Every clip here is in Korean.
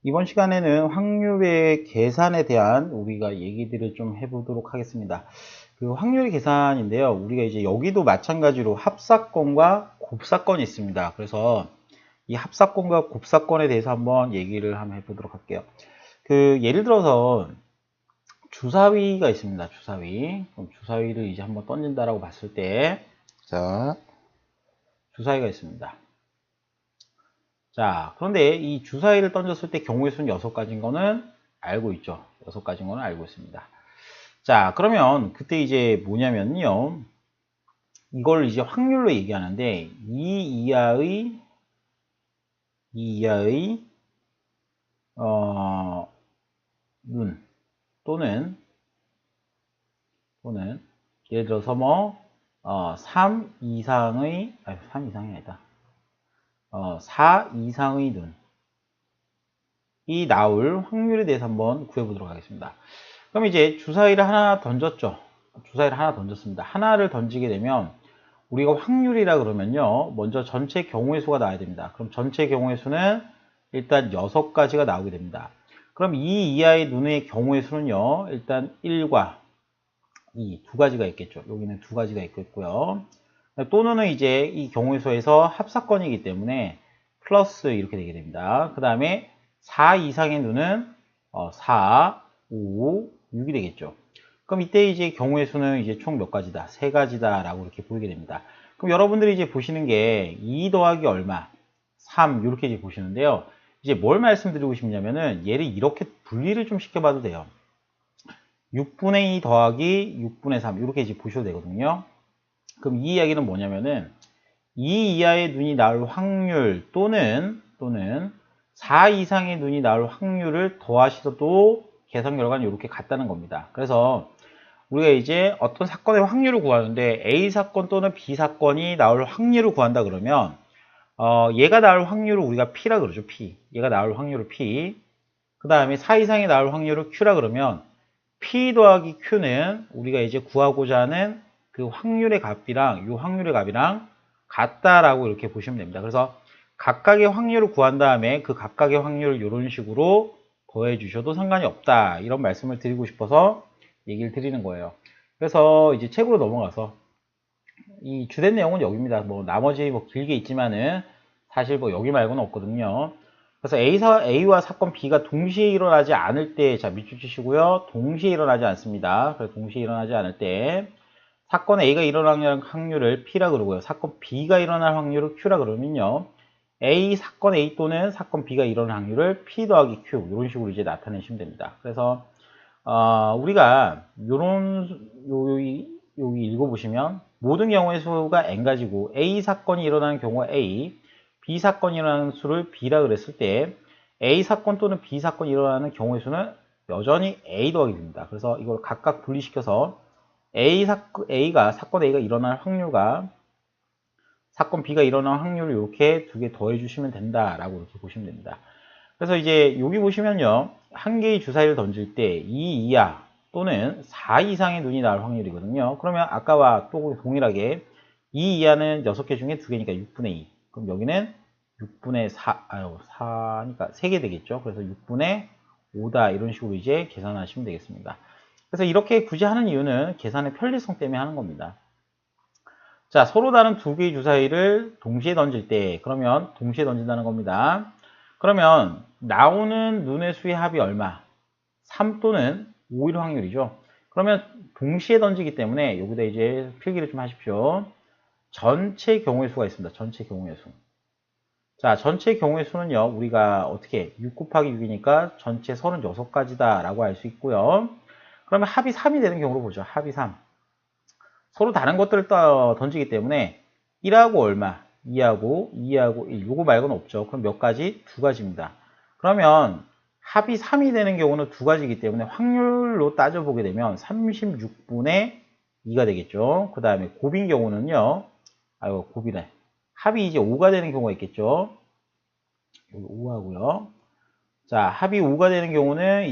이번 시간에는 확률의 계산에 대한 우리가 얘기들을 좀 해보도록 하겠습니다. 그 확률 계산인데요. 우리가 이제 여기도 마찬가지로 합사건과 곱사건이 있습니다. 그래서 이 합사건과 곱사건에 대해서 한번 얘기를 한번 해보도록 할게요. 그 예를 들어서 주사위가 있습니다. 주사위. 그럼 주사위를 이제 한번 던진다라고 봤을 때, 자, 주사위가 있습니다. 자, 그런데 이 주사위를 던졌을 때 경우의 수는 6가지인 거는 알고 있죠. 6가지인 거는 알고 있습니다. 자, 그러면 그때 이제 뭐냐면요. 이걸 이제 확률로 얘기하는데, 이 이하의, 눈, 또는, 예를 들어서 3 이상의, 3 이상이 아니다. 4 이상의 눈이 나올 확률에 대해서 한번 구해보도록 하겠습니다. 그럼 이제 주사위를 하나 던졌죠. 주사위를 하나 던졌습니다. 하나를 던지게 되면 우리가 확률이라 그러면요. 먼저 전체 경우의 수가 나와야 됩니다. 그럼 전체 경우의 수는 일단 6가지가 나오게 됩니다. 그럼 이 이하의 눈의 경우의 수는요. 일단 1과 2, 2가지가 있겠죠. 여기는 2가지가 있겠고요. 또는 이제 이 경우의 수에서 합사건이기 때문에 플러스 이렇게 되게 됩니다. 그 다음에 4 이상의 눈은 4, 5, 6이 되겠죠. 그럼 이때 이제 경우의 수는 이제 총 몇 가지다? 3가지다 라고 이렇게 보이게 됩니다. 그럼 여러분들이 이제 보시는 게 2 더하기 얼마? 3 이렇게 이제 보시는데요. 이제 뭘 말씀드리고 싶냐면은 얘를 이렇게 분리를 좀 시켜봐도 돼요. 6분의 2 더하기 6분의 3 이렇게 이제 보셔도 되거든요. 그럼 이 이야기는 뭐냐면은 2 이하의 눈이 나올 확률 또는 4 이상의 눈이 나올 확률을 더하셔도 계산 결과는 이렇게 같다는 겁니다. 그래서 우리가 이제 어떤 사건의 확률을 구하는데 A 사건 또는 B 사건이 나올 확률을 구한다 그러면 얘가 나올 확률을 우리가 P라 그러죠. P. 얘가 나올 확률을 P. 그 다음에 4 이상이 나올 확률을 Q라 그러면 P 더하기 Q는 우리가 이제 구하고자 하는 그 확률의 값이랑 이 확률의 값이랑 같다라고 이렇게 보시면 됩니다. 그래서 각각의 확률을 구한 다음에 그 각각의 확률을 이런 식으로 더해 주셔도 상관이 없다. 이런 말씀을 드리고 싶어서 얘기를 드리는 거예요. 그래서 이제 책으로 넘어가서 이 주된 내용은 여기입니다. 뭐 나머지 뭐 길게 있지만은 사실 뭐 여기 말고는 없거든요. 그래서 A와 사건 B가 동시에 일어나지 않을 때, 자, 밑줄 치시고요. 동시에 일어나지 않습니다. 그래서 동시에 일어나지 않을 때, 사건 A가 일어날 확률을 P라 그러고요. 사건 B가 일어날 확률을 Q라 그러면요. 사건 A 또는 사건 B가 일어날 확률을 P 더하기 Q, 이런 식으로 이제 나타내시면 됩니다. 그래서, 우리가 여기 읽어보시면, 모든 경우의 수가 N가지고, A 사건이 일어나는 경우가 A, B 사건이 일어나는 수를 B라 그랬을 때 A 사건 또는 B 사건이 일어나는 경우의 수는 여전히 A 더하기 B입니다. 그래서 이걸 각각 분리시켜서 사건 A가 일어날 확률과 사건 B가 일어날 확률을 이렇게 두 개 더해 주시면 된다라고 이렇게 보시면 됩니다. 그래서 이제 여기 보시면요. 한 개의 주사위를 던질 때 2 이하 또는 4 이상의 눈이 나올 확률이거든요. 그러면 아까와 또 동일하게 2 이하는 6개 중에 2개니까 6분의 2. 그럼 여기는 6분의 4니까 3개 되겠죠. 그래서 6분의 5다. 이런 식으로 이제 계산하시면 되겠습니다. 그래서 이렇게 굳이 하는 이유는 계산의 편리성 때문에 하는 겁니다. 자, 서로 다른 두 개의 주사위를 동시에 던질 때, 그러면 동시에 던진다는 겁니다. 그러면 나오는 눈의 수의 합이 얼마? 3 또는 5일 확률이죠. 그러면 동시에 던지기 때문에 여기다 이제 필기를 좀 하십시오. 전체 경우의 수가 있습니다. 전체 경우의 수. 자, 전체 경우의 수는요. 우리가 어떻게 6 곱하기 6이니까 전체 36가지다 라고 할 수 있고요. 그러면 합이 3이 되는 경우로 보죠. 합이 3. 서로 다른 것들을 던지기 때문에 1하고 얼마? 2하고 2하고 1. 요거 말고는 없죠. 그럼 몇 가지? 2가지입니다. 그러면 합이 3이 되는 경우는 2가지이기 때문에 확률로 따져보게 되면 36분의 2가 되겠죠. 그 다음에 곱인 경우는요. 곱이네. 합이 이제 5가 되는 경우가 있겠죠. 여기 5하고요. 자, 합이 5가 되는 경우는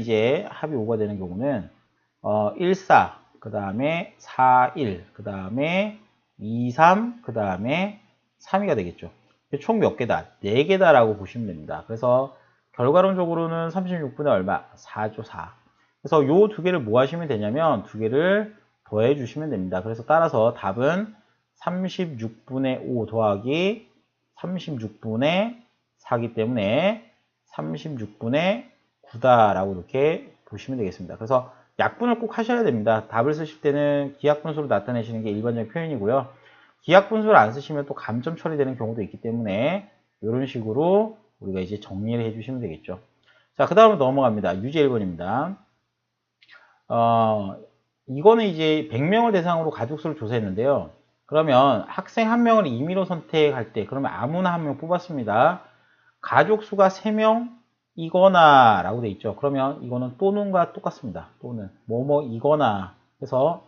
1, 4, 그 다음에 4, 1, 그 다음에 2, 3, 그 다음에 3이가 되겠죠. 총 몇 개다? 4개다라고 보시면 됩니다. 그래서 결과론적으로는 36분의 얼마? 4죠, 4. 그래서 요 두 개를 뭐 하시면 되냐면 두 개를 더해 주시면 됩니다. 그래서 따라서 답은 36분의 5 더하기 36분의 4기 때문에 36분의 9다라고 이렇게 보시면 되겠습니다. 그래서 약분을 꼭 하셔야 됩니다. 답을 쓰실 때는 기하분수로 나타내시는 게 일반적인 표현이고요. 기하분수를 안 쓰시면 또 감점 처리되는 경우도 있기 때문에 이런 식으로 우리가 이제 정리를 해주시면 되겠죠. 자, 그 다음으로 넘어갑니다. 유제 1번입니다. 이거는 이제 100명을 대상으로 가족수를 조사했는데요. 그러면 학생 한 명을 임의로 선택할 때, 그러면 아무나 한 명 뽑았습니다. 가족수가 3명이거나 라고 돼 있죠. 그러면 이거는 또는과 똑같습니다. 또는 뭐뭐이거나 해서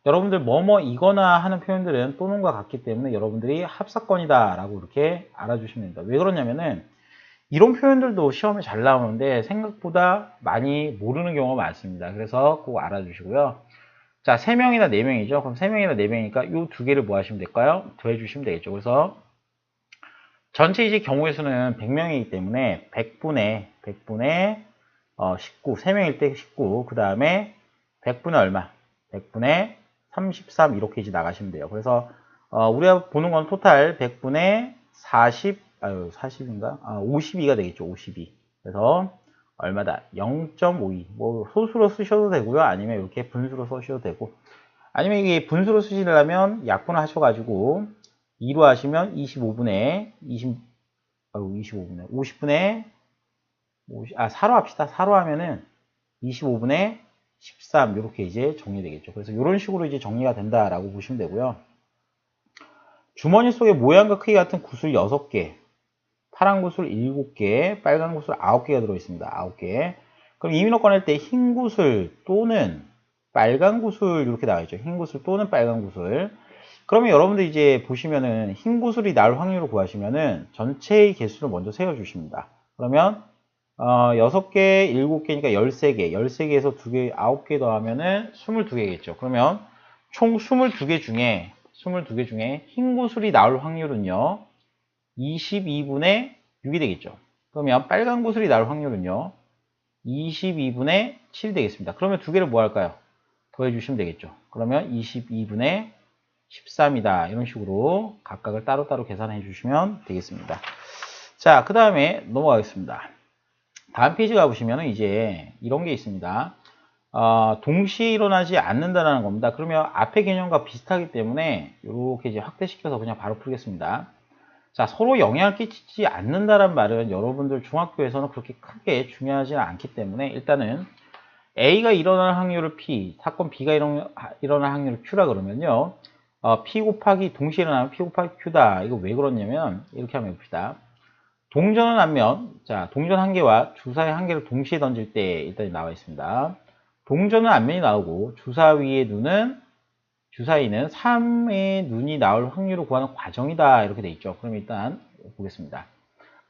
여러분들 뭐뭐이거나 하는 표현들은 또는과 같기 때문에 여러분들이 합사건이다 라고 이렇게 알아주시면 됩니다. 왜 그러냐면은 이런 표현들도 시험에 잘 나오는데 생각보다 많이 모르는 경우가 많습니다. 그래서 꼭 알아주시고요. 자, 3명이나 4명이죠. 그럼 3명이나 4명이니까 이 두 개를 뭐 하시면 될까요? 더해주시면 되겠죠. 그래서 전체 이제 경우의 수는 100명이기 때문에 100분의 19, 3명일 때 19, 그 다음에 100분의 얼마? 100분의 33 이렇게 이제 나가시면 돼요. 그래서 우리가 보는 건 토탈 100분의 40인가? 52가 되겠죠. 52. 그래서 얼마다? 0.52. 뭐 소수로 쓰셔도 되고요. 아니면 이렇게 분수로 쓰셔도 되고. 아니면 이게 분수로 쓰시려면 약분을 하셔가지고 2로 하시면 25분의 50분의 4로 합시다. 4로 하면은 25분의 13 이렇게 이제 정리되겠죠. 그래서 이런 식으로 이제 정리가 된다라고 보시면 되고요. 주머니 속에 모양과 크기 같은 구슬 6개, 파란 구슬 7개, 빨간 구슬 9개가 들어있습니다. 9개. 그럼 임의로 꺼낼 때 흰 구슬 또는 빨간 구슬 이렇게 나와 있죠. 흰 구슬 또는 빨간 구슬. 그러면 여러분들 이제 보시면은 흰 구슬이 나올 확률을 구하시면은 전체의 개수를 먼저 세워주십니다. 그러면 6개, 7개니까 13개, 13개에서 2개, 9개 더하면은 22개겠죠. 그러면 총 22개 중에 흰 구슬이 나올 확률은요 22분의 6이 되겠죠. 그러면 빨간 구슬이 나올 확률은요 22분의 7이 되겠습니다. 그러면 두 개를 뭐 할까요? 더해주시면 되겠죠. 그러면 22분의 13이다. 이런 식으로 각각을 따로따로 계산해 주시면 되겠습니다. 자, 그 다음에 넘어가겠습니다. 다음 페이지 가보시면 이제 이런 게 있습니다. 동시에 일어나지 않는다는 겁니다. 그러면 앞의 개념과 비슷하기 때문에 이렇게 이제 확대시켜서 그냥 바로 풀겠습니다. 자, 서로 영향을 끼치지 않는다는 말은 여러분들 중학교에서는 그렇게 크게 중요하지 않기 때문에 일단은 A가 일어날 확률을 P, 사건 B가 일어날 확률을 Q라 그러면요. P 곱하기 동시에 일어나면 P 곱하기 Q다. 이거 왜 그러냐면 이렇게 한번 해봅시다. 동전은 앞면, 자, 동전 한 개와 주사위 한 개를 동시에 던질 때 일단 나와 있습니다. 동전은 앞면이 나오고 주사위는 3의 눈이 나올 확률을 구하는 과정이다. 이렇게 돼 있죠. 그럼 일단 보겠습니다.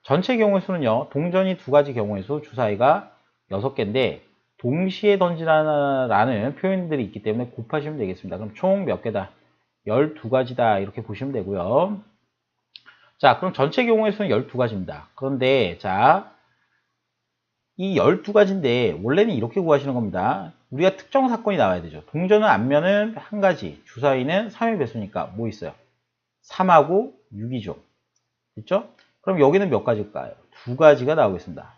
전체 경우의 수는요. 동전이 2가지 경우의 수, 주사위가 6개인데 동시에 던지라는 표현들이 있기 때문에 곱하시면 되겠습니다. 그럼 총 몇 개다? 12가지다. 이렇게 보시면 되고요. 자, 그럼 전체 경우의 수는 12가지입니다. 그런데 자, 이 12가지인데 원래는 이렇게 구하시는 겁니다. 우리가 특정 사건이 나와야 되죠. 동전은 앞면은 1가지, 주사위는 3의 배수니까 뭐 있어요? 3하고 6이죠. 됐죠? 그럼 여기는 몇 가지일까요? 2가지가 나오겠습니다.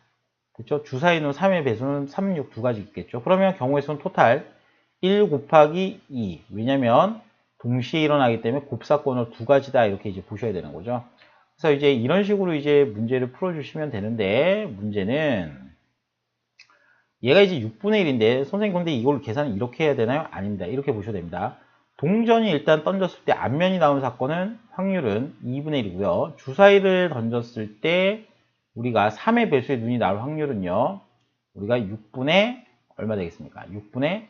됐죠? 주사위는 3의 배수는 3, 6 2가지 있겠죠. 그러면 경우의 수는 토탈 1 곱하기 2. 왜냐면 동시에 일어나기 때문에 곱사건을 2가지다 이렇게 이제 보셔야 되는 거죠. 그래서 이제 이런 식으로 이제 문제를 풀어주시면 되는데 문제는 얘가 이제 6분의 1인데 선생님 근데 이걸 계산을 이렇게 해야 되나요? 아닙니다. 이렇게 보셔도 됩니다. 동전이 일단 던졌을 때 앞면이 나오는 사건은 확률은 2분의 1이고요. 주사위를 던졌을 때 우리가 3의 배수의 눈이 나올 확률은요. 우리가 6분의 얼마 되겠습니까? 6분의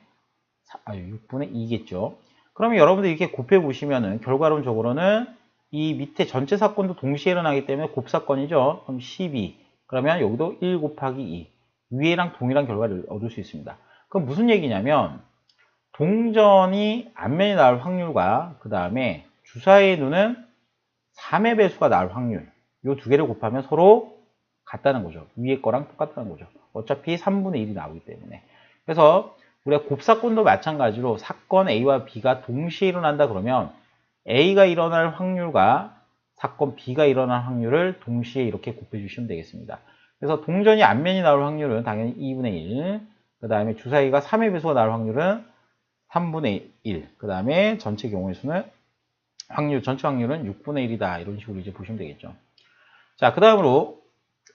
2겠죠. 그러면 여러분들 이렇게 곱해 보시면은 결과론적으로는 이 밑에 전체 사건도 동시에 일어나기 때문에 곱사건이죠. 그럼 12. 그러면 여기도 1 곱하기 2. 위에랑 동일한 결과를 얻을 수 있습니다. 그럼 무슨 얘기냐면 동전이 앞면이 나올 확률과 그 다음에 주사위의 눈은 3의 배수가 나올 확률 이 두 개를 곱하면 서로 같다는 거죠. 위에 거랑 똑같다는 거죠. 어차피 3분의 1이 나오기 때문에. 그래서 우리가 곱사건도 마찬가지로 사건 A와 B가 동시에 일어난다 그러면 A가 일어날 확률과 사건 B가 일어날 확률을 동시에 이렇게 곱해주시면 되겠습니다. 그래서 동전이 앞면이 나올 확률은 당연히 2분의 1, 그 다음에 주사위가 3의 배수가 나올 확률은 3분의 1, 그 다음에 전체 경우의 수는 전체 확률은 6분의 1이다. 이런 식으로 이제 보시면 되겠죠. 자, 그 다음으로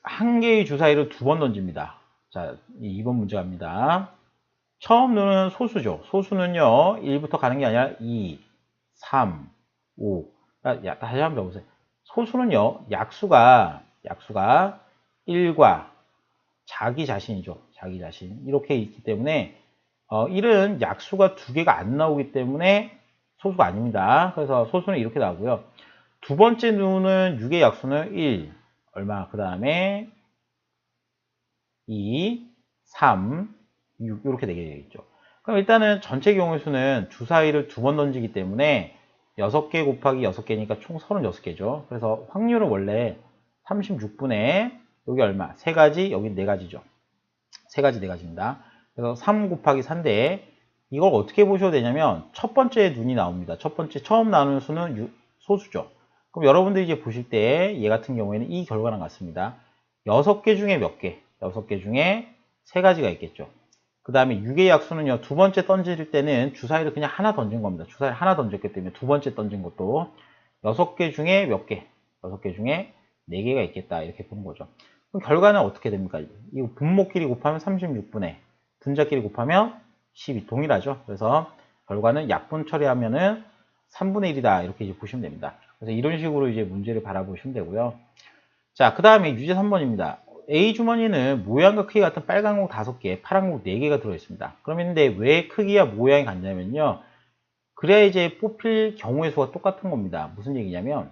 한 개의 주사위를 두 번 던집니다. 자, 2번 문제 갑니다. 처음 누는 소수죠. 소수는요, 1부터 가는 게 아니라 2, 3, 5. 다시 한번 더 보세요. 소수는요, 약수가 1과 자기 자신이죠. 자기 자신. 이렇게 있기 때문에 1은 약수가 두 개가 안 나오기 때문에 소수가 아닙니다. 그래서 소수는 이렇게 나오고요. 두 번째 누는 6의 약수는 1, 얼마, 그 다음에 2, 3, 6 이렇게 되겠죠. 그럼 일단은 전체 경우의 수는 주사위를 두 번 던지기 때문에 6개 곱하기 6개니까 총 36개죠. 그래서 확률은 원래 36분의 여기 얼마? 3가지, 여기 4가지죠. 3가지, 4가지입니다. 그래서 3 곱하기 4인데 이걸 어떻게 보셔도 되냐면 첫 번째 눈이 나옵니다. 첫 번째 처음 나오는 수는 소수죠. 그럼 여러분들이 이제 보실 때 얘 같은 경우에는 이 결과랑 같습니다. 6개 중에 몇 개? 6개 중에 3가지가 있겠죠. 그 다음에 6의 약수는요, 두 번째 던질 때는 주사위를 그냥 하나 던진 겁니다. 주사위를 하나 던졌기 때문에 두 번째 던진 것도 6개 중에 몇 개? 6개 중에 4개가 있겠다. 이렇게 보는 거죠. 그럼 결과는 어떻게 됩니까? 이 분모끼리 곱하면 36분의, 분자끼리 곱하면 12. 동일하죠. 그래서 결과는 약분 처리하면은 3분의 1이다. 이렇게 이제 보시면 됩니다. 그래서 이런 식으로 이제 문제를 바라보시면 되고요. 자, 그 다음에 유제 3번입니다. A 주머니는 모양과 크기 같은 빨간 공 5개, 파란 공 4개가 들어있습니다. 그런데 왜 크기와 모양이 같냐면요. 그래야 이제 뽑힐 경우의 수가 똑같은 겁니다. 무슨 얘기냐면,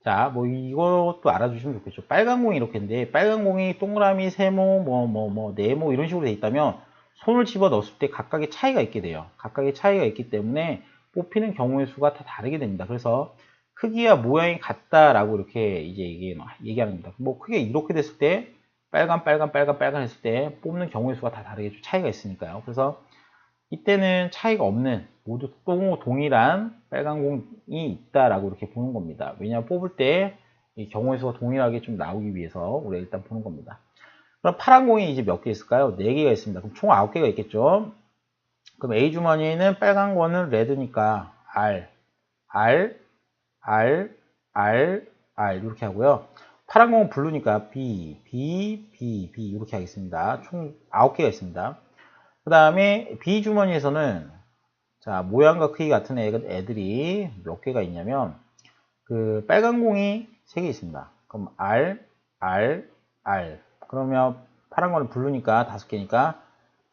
자, 뭐 이것도 알아주시면 좋겠죠. 빨간 공이 이렇게인데, 빨간 공이 동그라미, 세모, 네모 이런 식으로 돼 있다면 손을 집어 넣었을 때 각각의 차이가 있게 돼요. 각각의 차이가 있기 때문에 뽑히는 경우의 수가 다 다르게 됩니다. 그래서 크기와 모양이 같다라고 이렇게 이제 얘기하는 겁니다. 뭐 크게 이렇게 됐을 때 빨간 했을 때 뽑는 경우의 수가 다 다르게 차이가 있으니까요. 그래서 이때는 차이가 없는 모두 동일한 빨간 공이 있다라고 이렇게 보는 겁니다. 왜냐하면 뽑을 때 이 경우의 수가 동일하게 좀 나오기 위해서 우리가 일단 보는 겁니다. 그럼 파란 공이 이제 몇 개 있을까요? 4개가 있습니다. 그럼 총 9개가 있겠죠. 그럼 A 주머니에는 빨간 거는 레드니까 R, R, R, R, R 이렇게 하고요. 파란 공은 블루니까 B, B, B, B 이렇게 하겠습니다. 총 9개가 있습니다. 그 다음에 B 주머니에서는 자 모양과 크기 같은 애들이 몇 개가 있냐면 그 빨간 공이 3개 있습니다. 그럼 R, R, R 그러면 파란 거는 블루니까 5개니까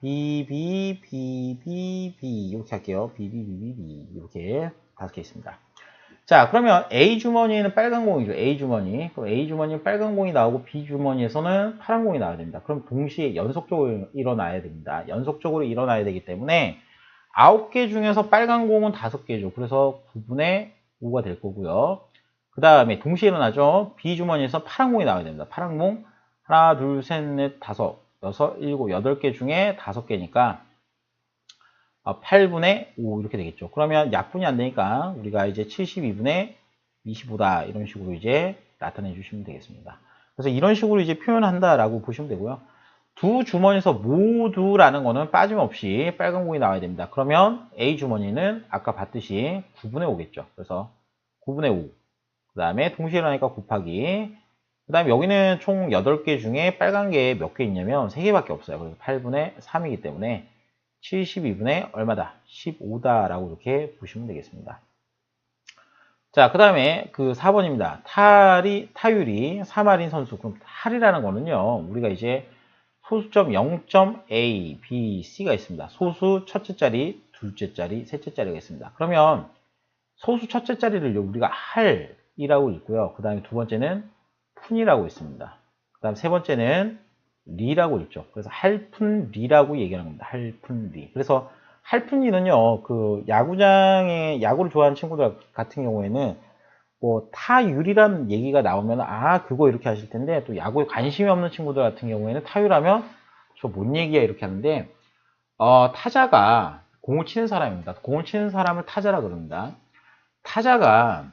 B, B, B, B, B 이렇게 할게요. B, B, B, B, B 이렇게 5개 있습니다. 자, 그러면 A 주머니에는 빨간 공이죠. A 주머니. 그럼 A 주머니는 빨간 공이 나오고 B 주머니에서는 파란 공이 나와야 됩니다. 그럼 동시에 연속적으로 일어나야 됩니다. 연속적으로 일어나야 되기 때문에 9개 중에서 빨간 공은 5개죠. 그래서 9분의 5가 될 거고요. 그 다음에 동시에 일어나죠. B 주머니에서 파란 공이 나와야 됩니다. 파란 공 하나, 둘, 셋, 넷, 다섯, 여섯, 일곱, 8개 중에 5개니까 8분의 5 이렇게 되겠죠. 그러면 약분이 안 되니까 우리가 이제 72분의 25다 이런 식으로 이제 나타내 주시면 되겠습니다. 그래서 이런 식으로 이제 표현한다라고 보시면 되고요. 두 주머니에서 모두라는 거는 빠짐없이 빨간 공이 나와야 됩니다. 그러면 A 주머니는 아까 봤듯이 9분의 5겠죠. 그래서 9분의 5. 그 다음에 동시에 일어나니까 곱하기. 그 다음에 여기는 총 8개 중에 빨간 게 몇 개 있냐면 3개밖에 없어요. 그래서 8분의 3이기 때문에 72분의 얼마다? 15다라고 이렇게 보시면 되겠습니다. 자, 그 다음에 그 4번입니다. 타율이 3할인 선수. 그럼 탈이라는 거는요, 우리가 이제 소수점 0.A, B, C가 있습니다. 소수 첫째 자리, 둘째 자리, 셋째 자리가 있습니다. 그러면 소수 첫째 자리를 우리가 할이라고 읽고요. 그 다음에 두 번째는 푼이라고 있습니다. 그 다음 세 번째는 리라고 읽죠. 그래서 할푼리라고 얘기하는 겁니다. 할푼리. 그래서 할푼리는요, 그 야구장에 야구를 좋아하는 친구들 같은 경우에는 뭐 타율이란 얘기가 나오면 아 그거 이렇게 하실 텐데 또 야구에 관심이 없는 친구들 같은 경우에는 타율하면 저 뭔 얘기야 이렇게 하는데 타자가 공을 치는 사람입니다. 공을 치는 사람을 타자라 그럽니다. 타자가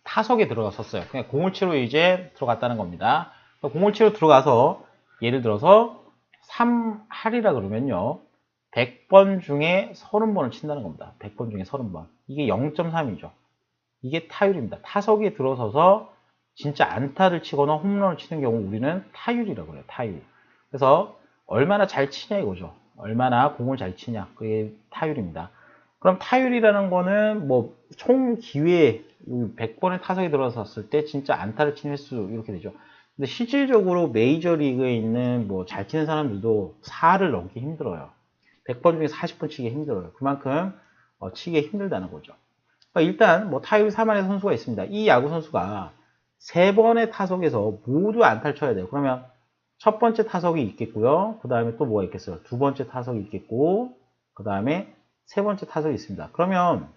타석에 들어갔었어요. 그냥 공을 치러 이제 들어갔다는 겁니다. 공을 치러 들어가서 예를 들어서 3할이라 그러면요. 100번 중에 30번을 친다는 겁니다. 100번 중에 30번. 이게 0.3이죠. 이게 타율입니다. 타석에 들어서서 진짜 안타를 치거나 홈런을 치는 경우 우리는 타율이라고 그래요. 타율. 그래서 얼마나 잘 치냐 이거죠. 얼마나 공을 잘 치냐. 그게 타율입니다. 그럼 타율이라는 거는 뭐 총 기회에 100번의 타석에 들어섰을 때 진짜 안타를 치는 횟수 이렇게 되죠. 근데 실질적으로 메이저리그에 있는 뭐 잘 치는 사람들도 4를 넘기 힘들어요. 100번 중에 40번 치기 힘들어요. 그만큼 치기 힘들다는 거죠. 그러니까 일단 뭐 타율 3할의 선수가 있습니다. 이 야구 선수가 3번의 타석에서 모두 안타를 쳐야 돼요. 그러면 첫 번째 타석이 있겠고요. 그 다음에 또 뭐가 있겠어요? 두 번째 타석이 있겠고 그 다음에 세 번째 타석이 있습니다. 그러면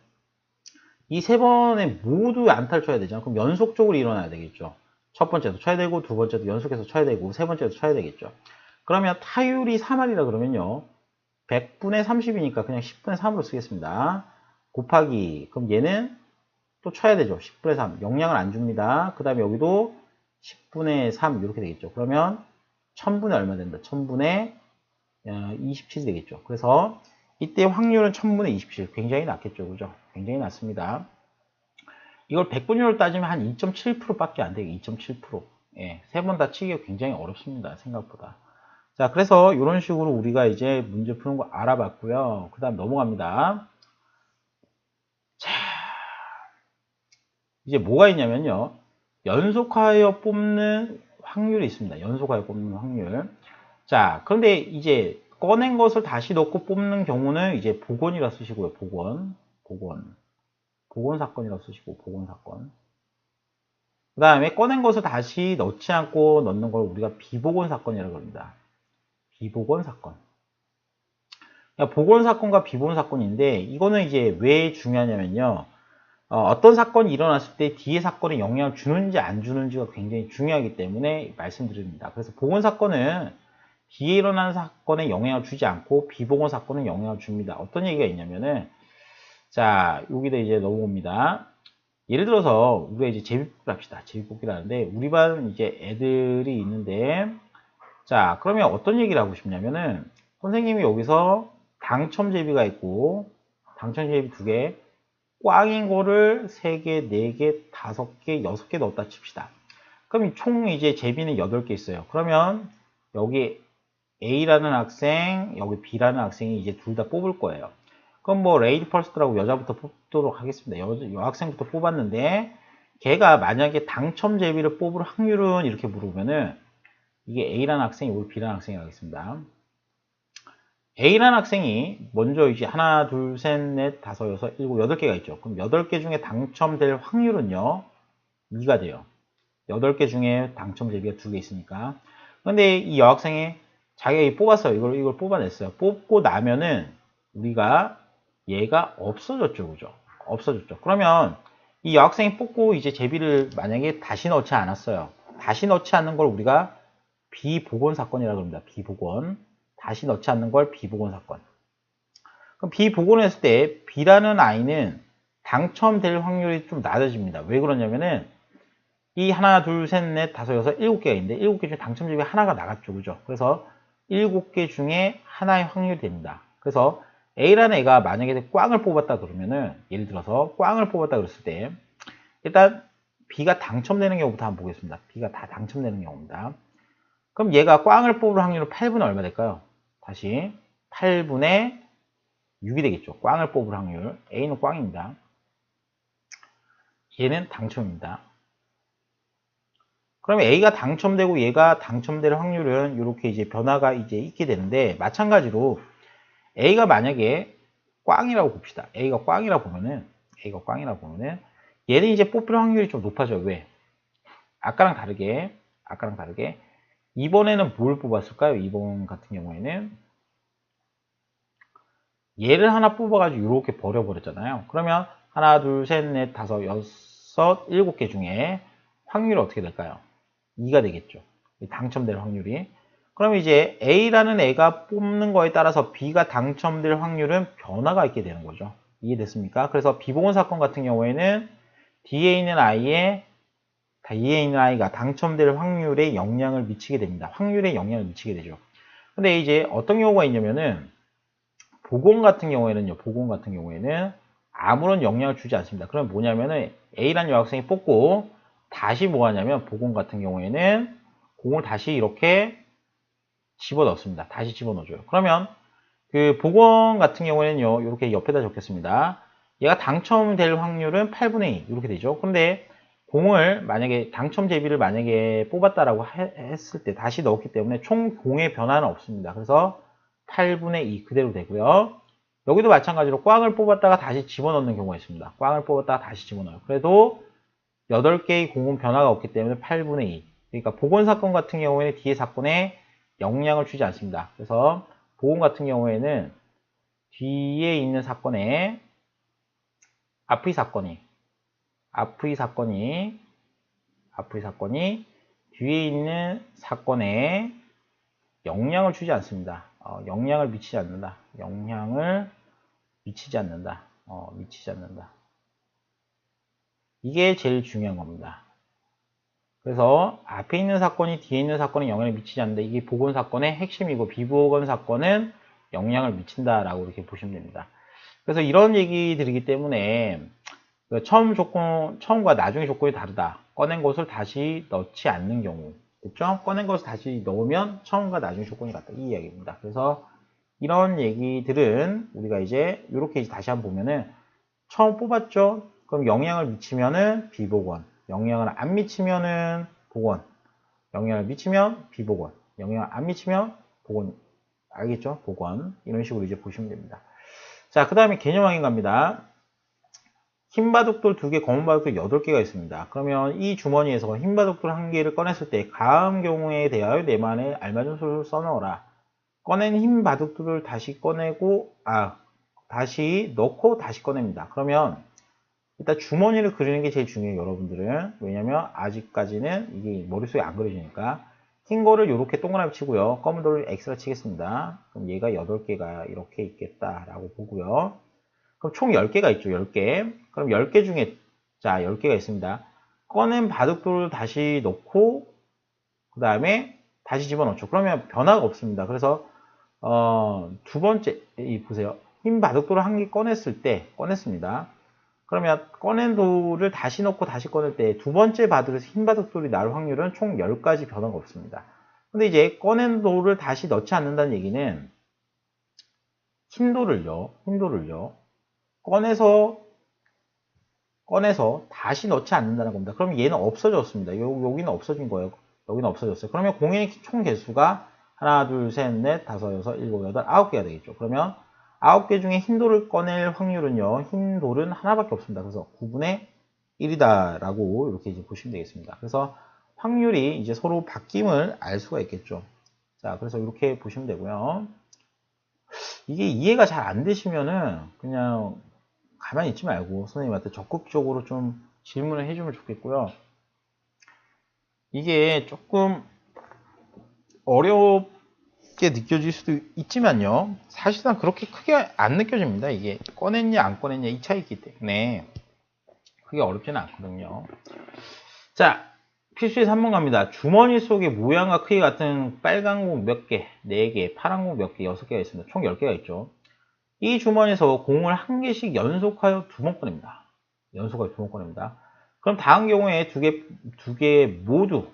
이 3번에 모두 안타를 쳐야 되죠. 그럼 연속적으로 일어나야 되겠죠. 첫 번째도 쳐야 되고 두 번째도 연속해서 쳐야 되고 세 번째도 쳐야 되겠죠. 그러면 타율이 3할이라 그러면요. 100분의 30이니까 그냥 10분의 3으로 쓰겠습니다. 곱하기 그럼 얘는 또 쳐야 되죠. 10분의 3 영향을 안 줍니다. 그 다음에 여기도 10분의 3 이렇게 되겠죠. 그러면 1000분의 얼마 된다. 1000분의 27이 되겠죠. 그래서 이때 확률은 1000분의 27 굉장히 낮겠죠. 그죠? 굉장히 낮습니다. 이걸 100분율로 따지면 한 2.7% 밖에 안 돼요. 2.7%. 예, 세 번 다 치기가 굉장히 어렵습니다. 생각보다. 자, 그래서 이런 식으로 우리가 이제 문제 푸는 거 알아봤고요. 그 다음 넘어갑니다. 자, 이제 뭐가 있냐면요. 연속하여 뽑는 확률이 있습니다. 연속하여 뽑는 확률. 자, 그런데 이제 꺼낸 것을 다시 넣고 뽑는 경우는 이제 복원이라 쓰시고요. 복원 사건이라 쓰시고, 복원 사건. 그 다음에 꺼낸 것을 다시 넣지 않고 넣는 걸 우리가 비복원 사건이라고 합니다. 비복원 사건. 그러니까 복원 사건과 비복원 사건인데, 이거는 이제 왜 중요하냐면요. 어떤 사건이 일어났을 때 뒤에 사건에 영향을 주는지 안 주는지가 굉장히 중요하기 때문에 말씀드립니다. 그래서 복원 사건은 뒤에 일어나는 사건에 영향을 주지 않고 비복원 사건은 영향을 줍니다. 어떤 얘기가 있냐면은 자 여기다 이제 넣어봅니다. 예를 들어서 우리가 이제 제비뽑기를 합시다. 제비뽑기를 하는데 우리 반 이제 애들이 있는데 자 그러면 어떤 얘기를 하고 싶냐면은 선생님이 여기서 당첨 제비가 있고 당첨 제비 2개 꽝인 거를 3개, 4개, 5개, 6개 넣었다 칩시다. 그럼 총 이제 제비는 8개 있어요. 그러면 여기 A라는 학생, 여기 B라는 학생이 이제 둘 다 뽑을 거예요. 그럼 뭐 레이디 퍼스트라고 여자부터 뽑도록 하겠습니다. 여학생부터 뽑았는데 걔가 만약에 당첨 제비를 뽑을 확률은 이렇게 물어보면은 이게 A라는 학생이 오늘 B라는 학생이 하겠습니다. A라는 학생이 먼저 이제 하나, 둘, 셋, 넷, 다섯, 여섯, 일곱, 8개가 있죠. 그럼 8개 중에 당첨될 확률은요 2가 돼요. 8개 중에 당첨 제비가 2개 있으니까. 근데 이 여학생이 자기가 뽑았어요. 이걸 뽑아냈어요. 뽑고 나면은 우리가 얘가 없어졌죠. 그죠? 없어졌죠. 그러면 이 여학생이 뽑고 이제 제비를 만약에 다시 넣지 않았어요. 다시 넣지 않는 걸 우리가 비복원 사건이라고 합니다. 비복원. 다시 넣지 않는 걸 비복원 사건. 그럼 비복원을 했을 때 B라는 아이는 당첨될 확률이 좀 낮아집니다. 왜 그러냐면은 이 하나, 둘, 셋, 넷, 다섯, 여섯, 7개가 있는데 7개 중에 당첨 제비 하나가 나갔죠. 그죠? 그래서 7개 중에 하나의 확률이 됩니다. 그래서 A라는 애가 만약에 꽝을 뽑았다 그러면은 예를 들어서 꽝을 뽑았다 그랬을 때 일단 B가 당첨되는 경우부터 한번 보겠습니다. B가 다 당첨되는 경우입니다. 그럼 얘가 꽝을 뽑을 확률은 8분의 얼마 될까요? 다시 8분의 6이 되겠죠. 꽝을 뽑을 확률. A는 꽝입니다. 얘는 당첨입니다. 그러면 A가 당첨되고 얘가 당첨될 확률은 이렇게 이제 변화가 이제 있게 되는데 마찬가지로 A가 만약에 꽝이라고 봅시다. A가 꽝이라고 보면은 얘는 이제 뽑힐 확률이 좀 높아져요. 왜? 아까랑 다르게 이번에는 뭘 뽑았을까요? 이번 같은 경우에는 얘를 하나 뽑아가지고 이렇게 버려버렸잖아요. 그러면 하나, 둘, 셋, 넷, 다섯, 7개 중에 확률이 어떻게 될까요? 2가 되겠죠. 당첨될 확률이. 그럼 이제 A라는 애가 뽑는 거에 따라서 B가 당첨될 확률은 변화가 있게 되는 거죠. 이해됐습니까? 그래서 비보건 사건 같은 경우에는 D에 있는 A가 당첨될 확률에 영향을 미치게 됩니다. 확률에 영향을 미치게 되죠. 근데 이제 어떤 경우가 있냐면은 보건 같은 경우에는 아무런 영향을 주지 않습니다. 그럼 뭐냐면은 A라는 여학생이 뽑고 다시 뭐 하냐면 보건 같은 경우에는 공을 다시 이렇게 집어넣습니다. 다시 집어넣어줘요. 그러면 그 보건 같은 경우에는요, 이렇게 옆에다 적겠습니다. 얘가 당첨될 확률은 8분의 2 이렇게 되죠. 그런데 공을 만약에 당첨 제비를 만약에 뽑았다라고 했을 때 다시 넣었기 때문에 총 공의 변화는 없습니다. 그래서 8분의 2 그대로 되고요. 여기도 마찬가지로 꽝을 뽑았다가 다시 집어넣는 경우가 있습니다. 꽝을 뽑았다가 다시 집어넣어요. 그래도 8개의 공은 변화가 없기 때문에 8분의 2. 그러니까 보건 사건 같은 경우에는 뒤에 사건에 영향을 주지 않습니다. 그래서 보건 같은 경우에는 뒤에 있는 사건에 앞의 사건이 뒤에 있는 사건에 영향을 주지 않습니다. 영향을 미치지 않는다. 미치지 않는다. 이게 제일 중요한 겁니다. 그래서 앞에 있는 사건이 뒤에 있는 사건에 영향을 미치지 않는다. 이게 보건 사건의 핵심이고 비보건 사건은 영향을 미친다라고 이렇게 보시면 됩니다. 그래서 이런 얘기들이기 때문에 처음과 나중의 조건이 다르다. 꺼낸 것을 다시 넣지 않는 경우. 됐죠? 꺼낸 것을 다시 넣으면 처음과 나중의 조건이 같다. 이 이야기입니다. 그래서 이런 얘기들은 우리가 이제 이렇게 다시 한번 보면은 처음 뽑았죠? 그럼 영향을 미치면은 비보건. 영향을 안 미치면은 보건. 영향을 미치면 비보건. 영향을 안 미치면 보건. 알겠죠? 보건. 이런 식으로 이제 보시면 됩니다. 자, 그 다음에 개념 확인 갑니다. 흰 바둑돌 2개, 검은 바둑돌 8개가 있습니다. 그러면 이 주머니에서 흰 바둑돌 1개를 꺼냈을 때 다음 경우에 대하여 내만의 알맞은 수를 써넣어라. 꺼낸 흰 바둑돌을 다시 꺼내고 다시 넣고 다시 꺼냅니다. 그러면 일단 주머니를 그리는 게 제일 중요해요, 여러분들은. 왜냐면 아직까지는 이게 머릿속에 안 그려지니까. 흰 거를 이렇게 동그라미 치고요. 검은 돌을 X라 치겠습니다. 그럼 얘가 8개가 이렇게 있겠다라고 보고요. 그럼 총 10개가 있죠, 10개. 그럼 10개 중에, 10개가 있습니다. 꺼낸 바둑돌을 다시 넣고, 그 다음에 다시 집어넣죠. 그러면 변화가 없습니다. 그래서, 두 번째, 보세요. 흰 바둑돌을 1개 꺼냈습니다. 그러면 꺼낸 돌을 다시 넣고 다시 꺼낼 때 두 번째 바둑에서 흰 바둑돌이 나올 확률은 총 10가지 변화가 없습니다. 근데 이제 꺼낸 돌을 다시 넣지 않는다는 얘기는 흰 돌을요. 꺼내서 다시 넣지 않는다는 겁니다. 그럼 얘는 없어졌습니다. 여기는 없어진 거예요. 여기는 없어졌어요. 그러면 공의 총 개수가 하나, 둘, 셋, 넷, 다섯, 여섯, 일곱, 여덟, 9개가 되겠죠. 그러면 9개 중에 흰 돌을 꺼낼 확률은요. 흰 돌은 하나밖에 없습니다. 그래서 9분의 1이다라고 이렇게 이제 보시면 되겠습니다. 그래서 확률이 이제 서로 바뀜을 알 수가 있겠죠. 자, 그래서 이렇게 보시면 되고요. 이게 이해가 잘 안 되시면은 그냥 가만히 있지 말고 선생님한테 적극적으로 좀 질문을 해주면 좋겠고요. 이게 조금 어렵게 느껴질 수도 있지만요. 사실상 그렇게 크게 안 느껴집니다. 이게 꺼냈냐 안 꺼냈냐 이 차이기 때문에 크게 어렵지는 않거든요. 자, 필수에서 3번 갑니다. 주머니 속에 모양과 크기 같은 빨간 공 몇 개, 4개, 파란 공 몇 개, 6개가 있습니다. 총 10개가 있죠. 이 주머니에서 공을 1개씩 연속하여 2번 꺼냅니다. 그럼 다음 경우에 두 개 모두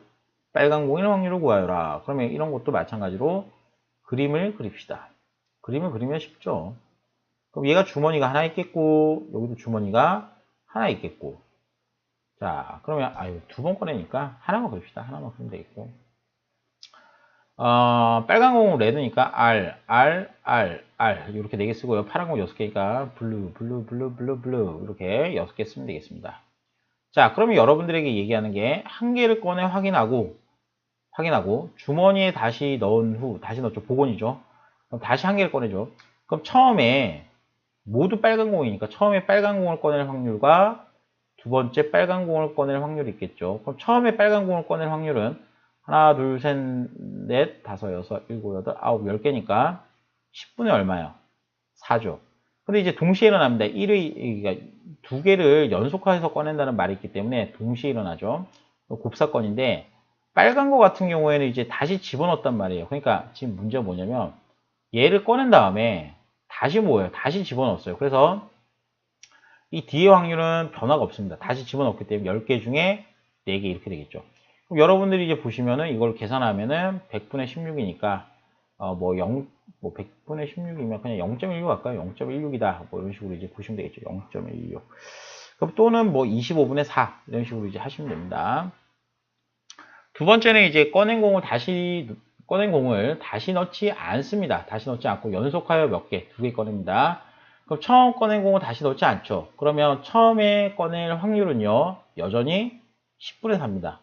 빨간 공의 확률을 구하여라. 그러면 이런 것도 마찬가지로 그림을 그립시다. 그림을 그리면 쉽죠. 그럼 얘가 주머니가 하나 있겠고, 여기도 주머니가 하나 있겠고. 자, 그러면, 2번 꺼내니까 하나만 그립시다. 하나만 그리면 되겠고. 빨간 공은 레드니까 R, 이렇게 4개 쓰고요. 파란 공 6개니까 블루, 이렇게 6개 쓰면 되겠습니다. 자, 그러면 여러분들에게 얘기하는 게 한 개를 꺼내 확인하고 주머니에 다시 넣은 후, 다시 넣었죠. 복원이죠. 그럼 다시 한 개를 꺼내죠. 그럼 처음에 모두 빨간 공이니까 처음에 빨간 공을 꺼낼 확률과 두 번째 빨간 공을 꺼낼 확률이 있겠죠. 그럼 처음에 빨간 공을 꺼낼 확률은 하나, 둘, 셋, 넷, 다섯, 여섯, 일곱, 여덟, 아홉, 10개니까 10분의 얼마요? 4죠. 근데 이제 동시에 일어납니다. 1의, 그러니까 두 개를 연속해서 꺼낸다는 말이 있기 때문에 동시에 일어나죠. 곱사건인데 빨간 거 같은 경우에는 이제 다시 집어넣었단 말이에요. 그러니까 지금 문제가 뭐냐면 얘를 꺼낸 다음에 다시 뭐예요? 다시 집어넣었어요. 그래서 이 D의 확률은 변화가 없습니다. 다시 집어넣기 때문에 10개 중에 4개 이렇게 되겠죠. 그럼 여러분들이 이제 보시면은 이걸 계산하면은 100분의 16이니까 뭐 100분의 16이면 그냥 0.16 할까요? 0.16이다. 뭐 이런 식으로 이제 보시면 되겠죠. 0.16. 그럼 또는 뭐 25분의 4 이런 식으로 이제 하시면 됩니다. 두 번째는 이제 꺼낸 공을 다시 넣지 않습니다. 다시 넣지 않고 연속하여 몇 개, 2개 꺼냅니다. 그럼 처음 꺼낸 공을 다시 넣지 않죠. 그러면 처음에 꺼낼 확률은요, 여전히 10분의 4입니다.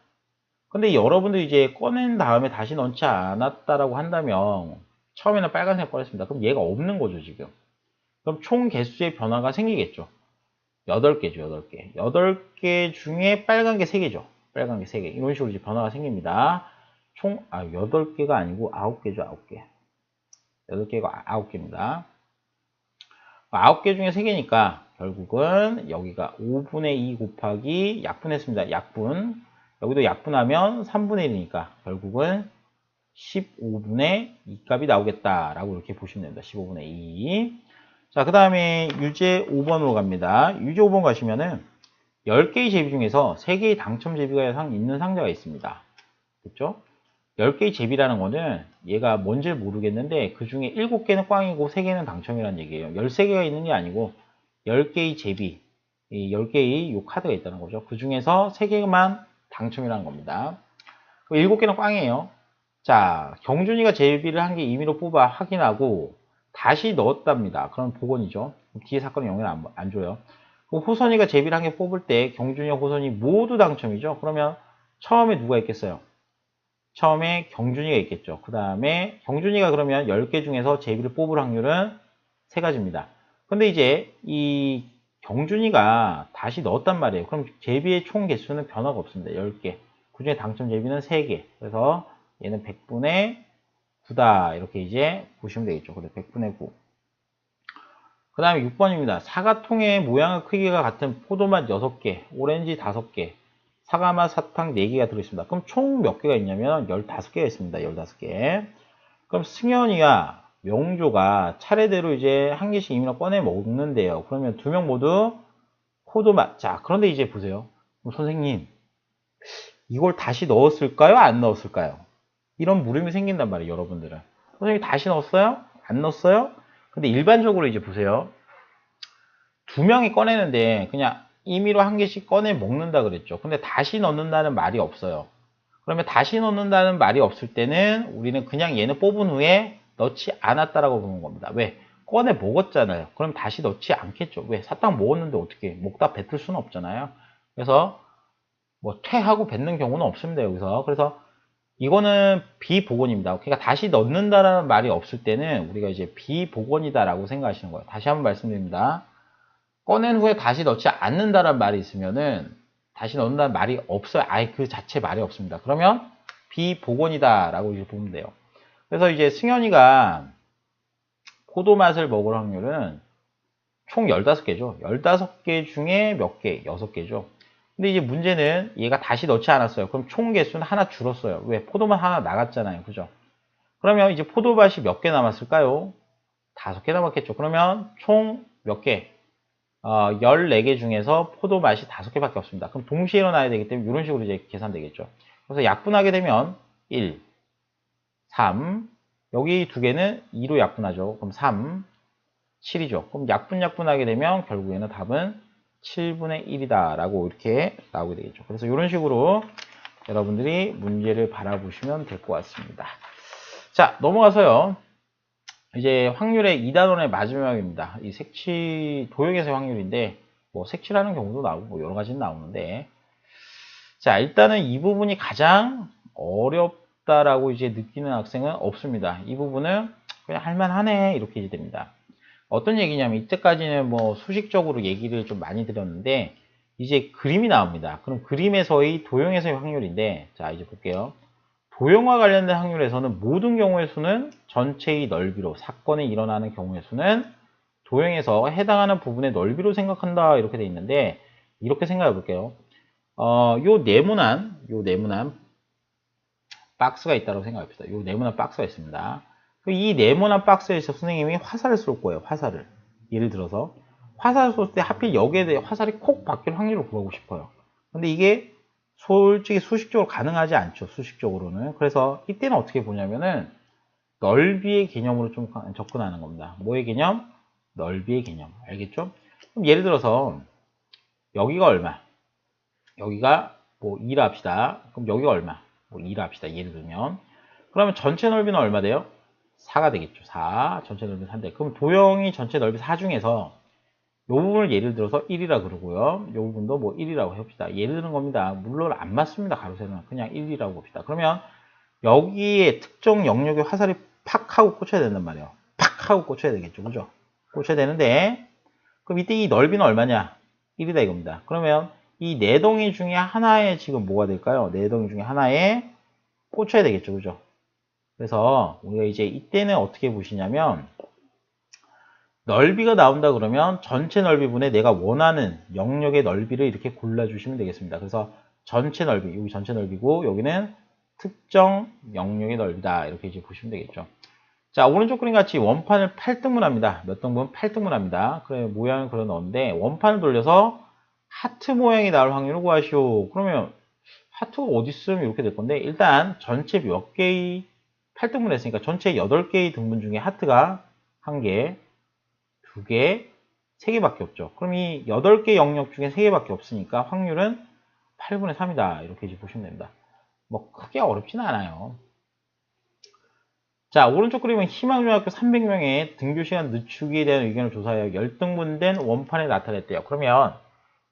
근데 여러분들이 이제 꺼낸 다음에 다시 넣지 않았다라고 한다면, 처음에는 빨간색 꺼냈습니다. 그럼 얘가 없는 거죠, 지금. 그럼 총 개수의 변화가 생기겠죠. 8개죠, 8개. 8개 중에 빨간 게 3개죠. 빨간 게 3개. 이런 식으로 이제 변화가 생깁니다. 8개가 아니고 9개죠, 9개. 8개가 9개입니다. 9개 중에 3개니까 결국은 여기가 5분의 2 곱하기 약분했습니다. 약분. 여기도 약분하면 3분의 1이니까 결국은 15분의 2 값이 나오겠다라고 이렇게 보시면 됩니다. 15분의 2. 자, 그 다음에 유제 5번으로 갑니다. 유제 5번 가시면은 10개의 제비 중에서 3개의 당첨 제비가 있는 상자가 있습니다. 그렇죠? 10개의 제비라는 거는 얘가 뭔지 모르겠는데 그 중에 7개는 꽝이고 3개는 당첨이라는 얘기예요. 13개가 있는 게 아니고 10개의 제비, 10개의 요 카드가 있다는 거죠. 그 중에서 3개만 당첨이라는 겁니다. 7개는 꽝이에요. 자, 경준이가 제비를 한 개 임의로 뽑아 확인하고 다시 넣었답니다. 그럼 복원이죠. 뒤에 사건은 영향을 안 줘요. 호선이가 제비를 한 개 뽑을 때 경준이와 호선이 모두 당첨이죠. 그러면 처음에 누가 있겠어요? 처음에 경준이가 있겠죠. 그 다음에 경준이가 그러면 10개 중에서 제비를 뽑을 확률은 3가지입니다. 근데 이제 이 경준이가 다시 넣었단 말이에요. 그럼 제비의 총 개수는 변화가 없습니다. 10개. 그 중에 당첨 제비는 3개. 그래서 얘는 100분의 9다. 이렇게 이제 보시면 되겠죠. 그래서 100분의 9. 그 다음에 6번입니다. 사과통의 모양과 크기가 같은 포도맛 6개, 오렌지 5개, 사과맛 사탕 4개가 들어있습니다. 그럼 총 몇 개가 있냐면 15개가 있습니다. 15개. 그럼 승현이와 명조가 차례대로 이제 한 개씩 임의로 꺼내 먹는데요. 그러면 2명 모두 포도맛. 자, 그런데 이제 보세요. 선생님, 이걸 다시 넣었을까요? 안 넣었을까요? 이런 물음이 생긴단 말이에요, 여러분들은. 선생님 다시 넣었어요? 안 넣었어요? 근데 일반적으로 이제 보세요. 2명이 꺼내는데 그냥 임의로 한 개씩 꺼내 먹는다 그랬죠. 근데 다시 넣는다는 말이 없어요. 그러면 다시 넣는다는 말이 없을 때는 우리는 그냥 얘는 뽑은 후에 넣지 않았다라고 보는 겁니다. 왜? 꺼내 먹었잖아요. 그럼 다시 넣지 않겠죠. 왜? 사탕 먹었는데 어떻게 먹다 뱉을 수는 없잖아요. 그래서 뭐 퇴하고 뱉는 경우는 없습니다. 여기서. 그래서 이거는 비복원입니다. 그러니까 다시 넣는다라는 말이 없을 때는 우리가 이제 비복원이다라고 생각하시는 거예요. 다시 한번 말씀드립니다. 꺼낸 후에 다시 넣지 않는다라는 말이 있으면은 다시 넣는다는 말이 없어요. 아예 그 자체 말이 없습니다. 그러면 비복원이다라고 이제 보면 돼요. 그래서 이제 승현이가 포도 맛을 먹을 확률은 총 15개죠. 15개 중에 몇 개? 6개죠. 근데 이제 문제는 얘가 다시 넣지 않았어요. 그럼 총 개수는 하나 줄었어요. 왜? 포도맛 하나 나갔잖아요. 그죠? 그러면 이제 포도맛이 몇 개 남았을까요? 5개 남았겠죠. 그러면 총 몇 개? 14개 중에서 포도맛이 5개밖에 없습니다. 그럼 동시에 일어나야 되기 때문에 이런 식으로 이제 계산되겠죠. 그래서 약분하게 되면 1, 3, 여기 2개는 2로 약분하죠. 그럼 3, 7이죠. 그럼 약분하게 되면 결국에는 답은 7분의 1이다 라고 이렇게 나오게 되겠죠. 그래서 이런 식으로 여러분들이 문제를 바라보시면 될 것 같습니다. 자, 넘어가서요. 이제 확률의 2단원의 마지막입니다. 이 색칠, 도형에서의 확률인데, 뭐 색칠하는 경우도 나오고, 뭐 여러 가지는 나오는데, 자, 일단은 이 부분이 가장 어렵다라고 이제 느끼는 학생은 없습니다. 이 부분은 그냥 할만하네, 이렇게 이제 됩니다. 어떤 얘기냐면, 이때까지는 뭐 수식적으로 얘기를 좀 많이 드렸는데, 이제 그림이 나옵니다. 그럼 그림에서의 도형에서의 확률인데, 자, 이제 볼게요. 도형과 관련된 확률에서는 모든 경우의 수는 전체의 넓이로, 사건이 일어나는 경우의 수는 도형에서 해당하는 부분의 넓이로 생각한다. 이렇게 돼 있는데, 이렇게 생각해 볼게요. 요 네모난 박스가 있다고 생각합시다. 요 네모난 박스가 있습니다. 이 네모난 박스에서 선생님이 화살을 쏠 거예요. 화살을. 예를 들어서 화살을 쏠 때 하필 여기에 대해 화살이 콕 박힐 확률을 구하고 싶어요. 근데 이게 솔직히 수식적으로 가능하지 않죠. 수식적으로는. 그래서 이때는 어떻게 보냐면은 넓이의 개념으로 좀 접근하는 겁니다. 뭐의 개념? 넓이의 개념. 알겠죠? 그럼 예를 들어서 여기가 얼마? 여기가 뭐 2라 합시다. 그럼 여기가 얼마? 뭐 2라 합시다. 예를 들면. 그러면 전체 넓이는 얼마 돼요? 4가 되겠죠. 4. 전체 넓이는 4인데. 그럼 도형이 전체 넓이 4 중에서 이 부분을 예를 들어서 1이라 그러고요. 이 부분도 뭐 1이라고 해봅시다. 예를 드는 겁니다. 물론 안 맞습니다. 가로세는. 그냥 1이라고 봅시다. 그러면 여기에 특정 영역에 화살이 팍 하고 꽂혀야 된단 말이에요. 팍 하고 꽂혀야 되겠죠. 그죠? 꽂혀야 되는데 그럼 이때 이 넓이는 얼마냐? 1이다 이겁니다. 그러면 이 네 덩이 중에 하나에 지금 뭐가 될까요? 네 덩이 중에 하나에 꽂혀야 되겠죠. 그죠? 그래서 우리가 이제 이때는 어떻게 보시냐면 넓이가 나온다 그러면 전체 넓이분의 내가 원하는 영역의 넓이를 이렇게 골라주시면 되겠습니다. 그래서 전체 넓이, 여기 전체 넓이고 여기는 특정 영역의 넓이다. 이렇게 이제 보시면 되겠죠. 자, 오른쪽 그림 같이 원판을 8등분 합니다. 몇 등분? 8등분 합니다. 그래, 모양을 그려 넣었는데 원판을 돌려서 하트 모양이 나올 확률을 구하시오. 그러면 하트가 어디 있으면 이렇게 될 건데 일단 전체 몇 개의 8등분 했으니까 전체 8개의 등분 중에 하트가 1개, 2개, 3개밖에 없죠. 그럼 이 8개 영역 중에 3개밖에 없으니까 확률은 8분의 3이다. 이렇게 이제 보시면 됩니다. 뭐 크게 어렵지는 않아요. 자, 오른쪽 그림은 희망중학교 300명의 등교시간 늦추기에 대한 의견을 조사하여 열등분된 원판에 나타냈대요. 그러면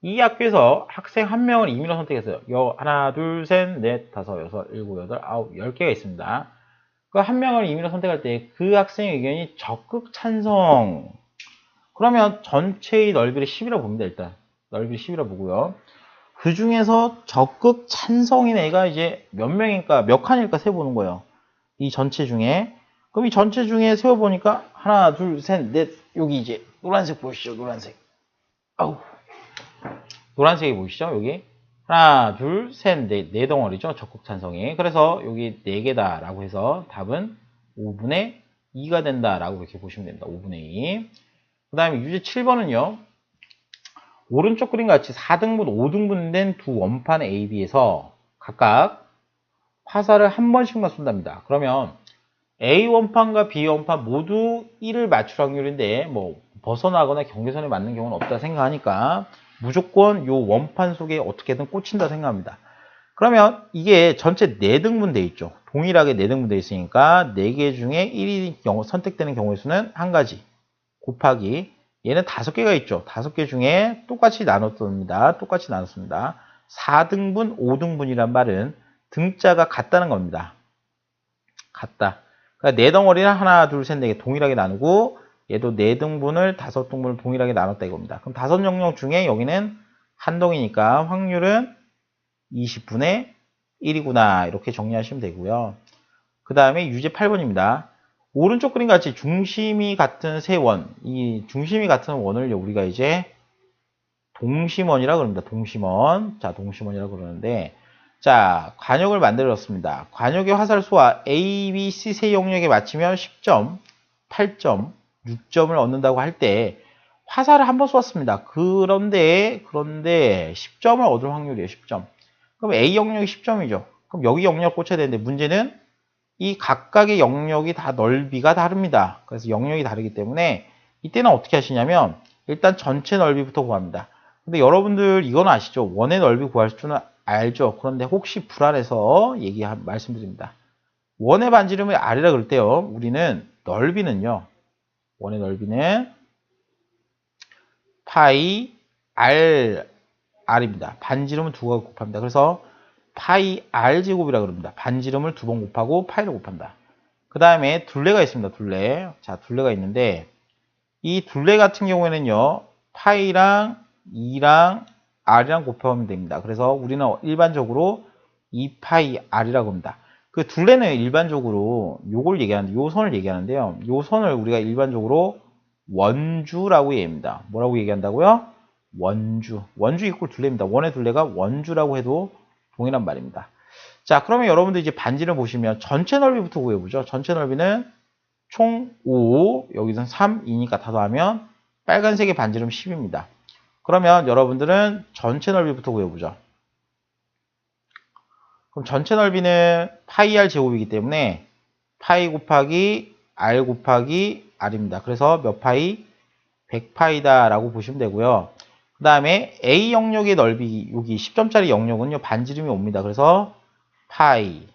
이 학교에서 학생 한 명을 임의로 선택했어요. 하나, 둘, 셋, 넷, 다섯, 여섯, 일곱, 여덟, 아홉, 10개가 있습니다. 그 한 명을 임의로 선택할 때 그 학생의 의견이 적극 찬성. 그러면 전체의 넓이를 10이라고 봅니다. 일단 넓이를 10이라고 보고요. 그 중에서 적극 찬성인 애가 이제 몇 명일까, 몇 칸일까 세보는 거예요. 이 전체 중에. 그럼 이 전체 중에 세워보니까 하나, 둘, 셋, 넷. 여기 이제 노란색 보이시죠? 노란색. 아우. 노란색이 보이시죠? 여기. 하나, 둘, 셋, 넷. 네 덩어리죠? 적극 찬성이. 그래서 여기 4개다 라고 해서 답은 5분의 2가 된다 라고 이렇게 보시면 됩니다. 5분의 2. 그 다음에 유제 7번은요. 오른쪽 그림 같이 4등분, 5등분 된 두 원판 A, B에서 각각 화살을 한 번씩만 쏜답니다. 그러면 A 원판과 B 원판 모두 1을 맞출 확률인데 뭐 벗어나거나 경계선에 맞는 경우는 없다 생각하니까 무조건 요 원판 속에 어떻게든 꽂힌다 생각합니다. 그러면 이게 전체 4등분 돼 있죠. 동일하게 4등분 돼 있으니까 4개 중에 1이 선택되는 경우의 수는 한 가지 곱하기 얘는 5개가 있죠. 5개 중에 똑같이 나눴습니다. 똑같이 나눴습니다. 4등분, 5등분이란 말은 등자가 같다는 겁니다. 같다. 그러니까 4덩어리를 하나, 둘, 셋, 4개 동일하게 나누고 얘도 4등분을 5등분을 동일하게 나눴다 이겁니다. 그럼 5영역 중에 여기는 한 덩이니까 확률은 20분의 1이구나. 이렇게 정리하시면 되고요. 그 다음에 유제 8번입니다. 오른쪽 그림 같이 중심이 같은 세 원, 이 중심이 같은 원을 우리가 이제 동심원이라고 그럽니다. 동심원. 자, 동심원이라고 그러는데, 자, 관역을 만들었습니다. 관역의 화살 수와 A, B, C 세 영역에 맞추면 10점, 8점, 6점을 얻는다고 할 때, 화살을 한 번 쏘았습니다. 그런데 10점을 얻을 확률이에요. 10점. 그럼 A 영역이 10점이죠. 그럼 여기 영역 꽂혀야 되는데, 문제는 이 각각의 영역이 다 넓이가 다릅니다. 그래서 영역이 다르기 때문에 이때는 어떻게 하시냐면 일단 전체 넓이부터 구합니다. 근데 여러분들 이건 아시죠? 원의 넓이 구할 줄은 알죠? 그런데 혹시 불안해서 말씀드립니다. 원의 반지름을 R이라 그럴 때요. 우리는 넓이는요. 원의 넓이는 파이 R입니다. 반지름은 2가 곱합니다. 그래서 파이 R제곱이라 그럽니다. 반지름을 2번 곱하고 파이를 곱한다. 그 다음에 둘레가 있습니다. 둘레. 자, 둘레가 있는데 이 둘레 같은 경우에는요. 파이랑 2랑 r이랑 곱하면 됩니다. 그래서 우리는 일반적으로 2파이 r이라고 합니다. 그 둘레는 일반적으로 요걸 얘기하는데, 요 선을 얘기하는데요. 요 선을 우리가 일반적으로 원주라고 얘기합니다. 뭐라고 얘기한다고요? 원주. 원주 이꼴 둘레입니다. 원의 둘레가 원주라고 해도 동일한 말입니다. 자, 그러면 여러분들 이제 반지를 보시면 전체 넓이부터 구해보죠. 전체 넓이는 총 5, 여기서는 3, 2니까 다 더하면 빨간색의 반지름 10입니다. 그러면 여러분들은 전체 넓이부터 구해보죠. 그럼 전체 넓이는 파이 r 제곱이기 때문에 파이 곱하기 r 곱하기 r입니다. 그래서 몇 파이? 100파이다 라고 보시면 되고요. 그 다음에 A 영역의 넓이, 여기 10점짜리 영역은요, 반지름이 옵니다. 그래서 파이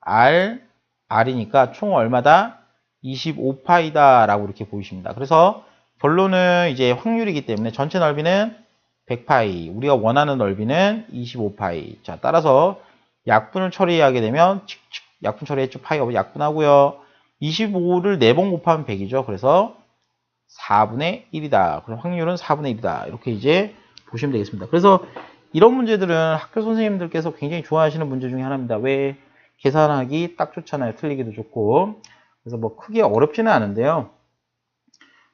r, r이니까 총 얼마다? 25파이다 라고 이렇게 보이십니다. 그래서 결론은 이제 확률이기 때문에 전체 넓이는 100파이, 우리가 원하는 넓이는 25파이. 자, 따라서 약분을 처리하게 되면 약분 처리했죠. 파이가 약분하고요. 25를 4번 곱하면 100이죠. 그래서 4분의 1이다. 그럼 확률은 4분의 1이다. 이렇게 이제 보시면 되겠습니다. 그래서 이런 문제들은 학교 선생님들께서 굉장히 좋아하시는 문제 중에 하나입니다. 왜? 계산하기 딱 좋잖아요. 틀리기도 좋고. 그래서 뭐 크게 어렵지는 않은데요.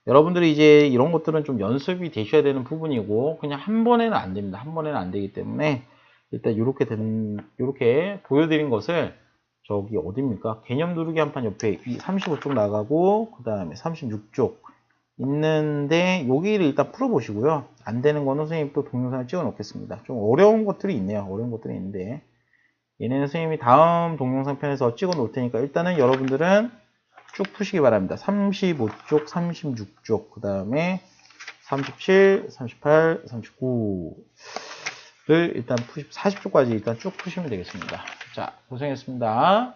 여러분들이 이제 이런 것들은 좀 연습이 되셔야 되는 부분이고, 그냥 한 번에는 안 됩니다. 한 번에는 안 되기 때문에, 일단 이렇게 보여드린 것을, 저기 어딥니까? 개념 누르기 한판 옆에 35쪽 나가고, 그 다음에 36쪽 있는데, 여기를 일단 풀어보시고요. 안 되는 거는 선생님 또 동영상을 찍어 놓겠습니다. 좀 어려운 것들이 있네요. 어려운 것들이 있는데, 얘네는 선생님이 다음 동영상 편에서 찍어 놓을 테니까, 일단은 여러분들은 쭉 푸시기 바랍니다. 35쪽, 36쪽, 그 다음에 37, 38, 39를 일단 40쪽까지 일단 쭉 푸시면 되겠습니다. 자, 고생했습니다.